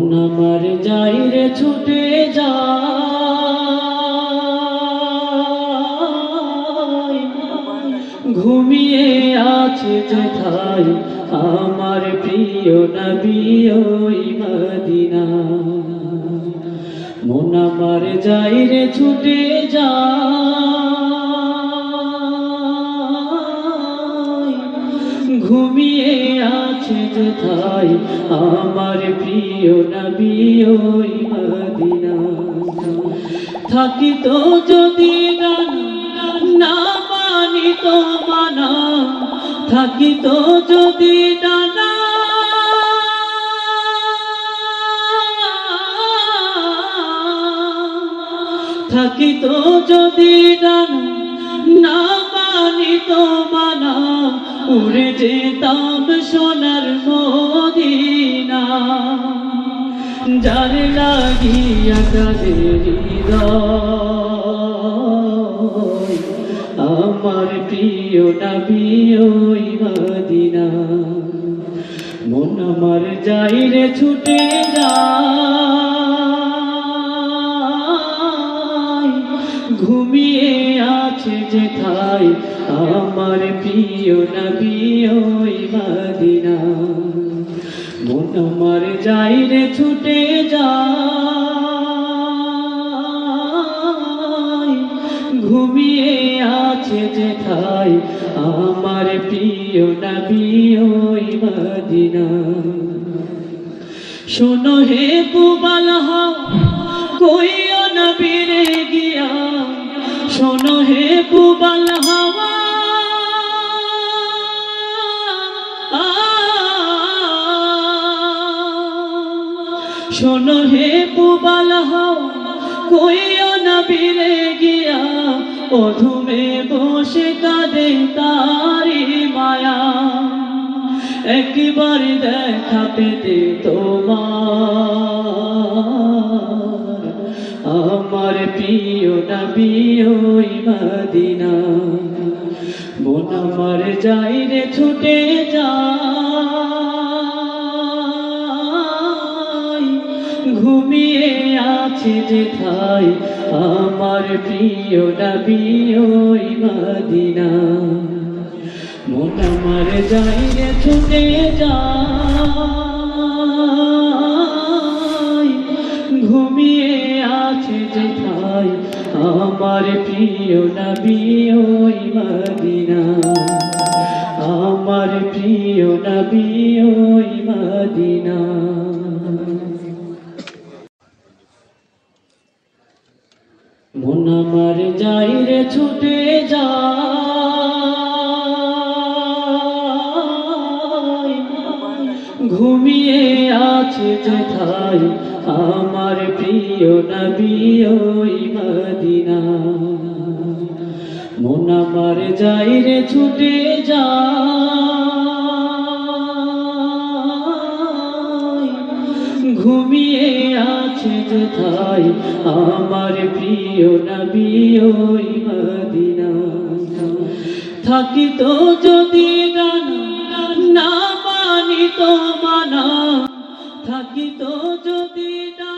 মন আমার যাই রে ছুটে যায়, ঘুমিয়ে আছে যেথায় আমার প্রিয় নবী ওই মদিনা। মন আমার যাই রে ছুটে যায়, ঘুমিয়ে আছে যেথায় আমার প্রিয় নবী ওই মদিনা। থাকিত যদি না মানিত মানা, থাকিত যদি ডানা, থাকিত যদি ডানা, না মানিত মানা, উড়ে যেতাম সোনার মদিনা। যার লাগিয়া কাঁদে হৃদয় আমার প্রিয় নবী ওই মদিনা। মন আমার যাই রে ছুটে যায়, ঘুমিয়ে আছে যেথায় আমার প্রিয় নবী ওই মদিনা। মন আমার যাই রে ছুটে যায়, ঘুমিয়ে আছে যেথায় আমার প্রিয় নবী ওই মদিনা। শোনো হে পুবাল হও কইও নবীরে গিয়া, শোনো হে পুবাল হওয়া, শোনো হে পুবাল হও কইও নবীরে গিয়া, অধমে বসে কাঁদে তারি মায়া। একবার দেখা পেতে তোমার আমার প্রিয় নবী ওই মদিনা। মন আমার যাই রে ছুটে যায়, ঘুমিয়ে আছে যেথায় আমার প্রিয় নবী ওই মদিনা। মন আমার যাই রে ছুটে যায়, ঘুমিয়ে আছে যেথায় আমার প্রিয় নবী ওই মদিনা। আমার প্রিয় নবী ওই মদিনা। মন আমার যাই রে ছুটে যায়, ঘুমিয়ে আছে যেথায় আমার প্রিয় নবী ওই মদিনা। মন আমার যাই রে ছুটে যায়, ঘুমিয়ে আছে যেথায় আমার প্রিয় নবী ওই মদিনা। থাকিত যদি ডানা, না মানিত মানা, থাকিত যদি ডানা।